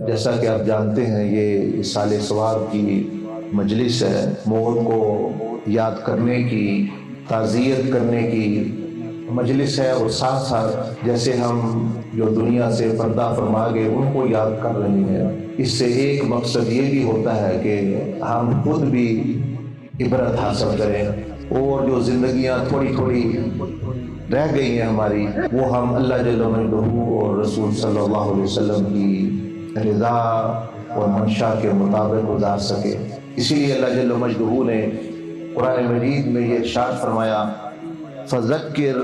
جیسا کہ آپ جانتے ہیں یہ سال ثواب کی مجلس ہے، موت کو یاد کرنے کی، تعزیت کرنے کی مجلس ہے، اور ساتھ ساتھ جیسے ہم جو دنیا سے پردہ فرما گئے ان کو یاد کر رہے ہیں۔ اس سے ایک مقصد یہ بھی ہوتا ہے کہ ہم خود بھی عبرت حاصل کریں، اور جو زندگیاں تھوڑی تھوڑی رہ گئی ہیں ہماری، وہ ہم اللہ جل مجدہ اور رسول صلی اللہ علیہ وسلم کی رضا اور منشا کے مطابق گزار سکے۔ اسی لیے اللہ جل مجدہ نے قرآن مجید میں یہ ارشاد فرمایا، فذکر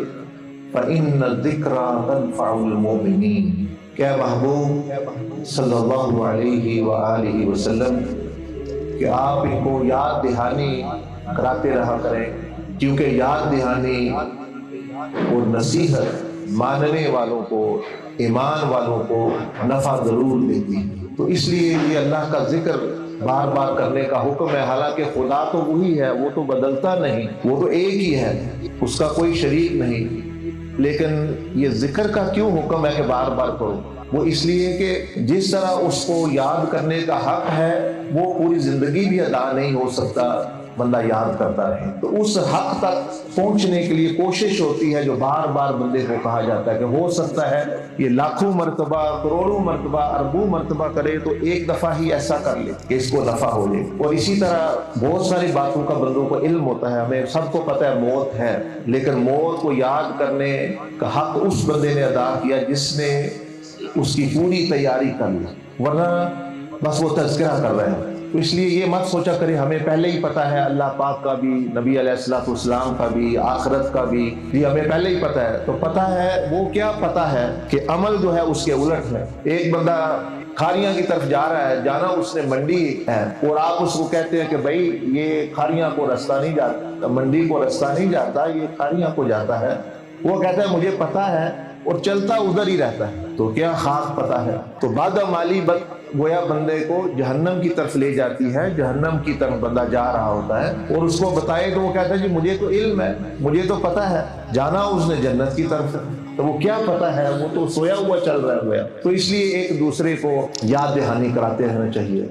فإن الذکریٰ تنفع المؤمنین، کہ محبوب صلی اللہ علیہ وآلہ وسلم کہ آپ ان کو یاد دہانی کراتے رہا کریں، کیونکہ یاد دہانی اور نصیحت ماننے والوں کو، ایمان والوں کو نفع ضرور دیتی ہے۔ تو اس لیے یہ اللہ کا ذکر بار بار کرنے کا حکم ہے، حالانکہ خدا تو وہی ہے، وہ تو بدلتا نہیں، وہ تو ایک ہی ہے، اس کا کوئی شریک نہیں، لیکن یہ ذکر کا کیوں حکم ہے کہ بار بار کرو؟ وہ اس لیے کہ جس طرح اس کو یاد کرنے کا حق ہے وہ پوری زندگی بھی ادا نہیں ہو سکتا، بندہ یاد کرتا رہے، تو اس حق تک پہنچنے کے لیے کوشش ہوتی ہے جو بار بار بندے کو کہا جاتا ہے کہ ہو سکتا ہے یہ لاکھوں مرتبہ، کروڑوں مرتبہ، اربوں مرتبہ کرے تو ایک دفعہ ہی ایسا کر لے کہ اس کو نفع ہو جائے۔ اور اسی طرح بہت ساری باتوں کا بندوں کو علم ہوتا ہے، ہمیں سب کو پتہ ہے موت ہے، لیکن موت کو یاد کرنے کا حق اس بندے نے ادا کیا جس نے اس کی پوری تیاری کر لی، ورنہ بس وہ تذکرہ کر رہے ہیں۔ تو اس لیے یہ مت سوچا کرے ہمیں پہلے ہی پتہ ہے، اللہ پاک کا بھی، نبی علیہ السلام کا بھی، آخرت کا بھی، یہ ہمیں پہلے ہی پتہ ہے۔ تو پتہ ہے وہ کیا پتہ ہے کہ عمل جو ہے اس کے الٹ ہے۔ ایک بندہ کھاریاں کی طرف جا رہا ہے، جانا اس نے منڈی ہے، اور آپ اس کو کہتے ہیں کہ بھائی یہ کھاریاں کو رستہ نہیں جاتا، منڈی کو رستہ نہیں جاتا، یہ کھاریاں کو جاتا ہے۔ وہ کہتا ہے مجھے پتہ ہے، اور چلتا ادھر ہی رہتا ہے۔ تو کیا خاص پتہ ہے؟ تو بادامالی گویا بندے کو جہنم کی طرف لے جاتی ہے، جہنم کی طرف بندہ جا رہا ہوتا ہے، اور اس کو بتائے تو وہ کہتا ہے جی مجھے تو علم ہے، مجھے تو پتہ ہے، جانا اس نے جنت کی طرف ہے، تو وہ کیا پتہ ہے، وہ تو سویا ہوا چل رہا ہے گویا۔ تو اس لیے ایک دوسرے کو یاد دہانی کراتے رہنا چاہیے۔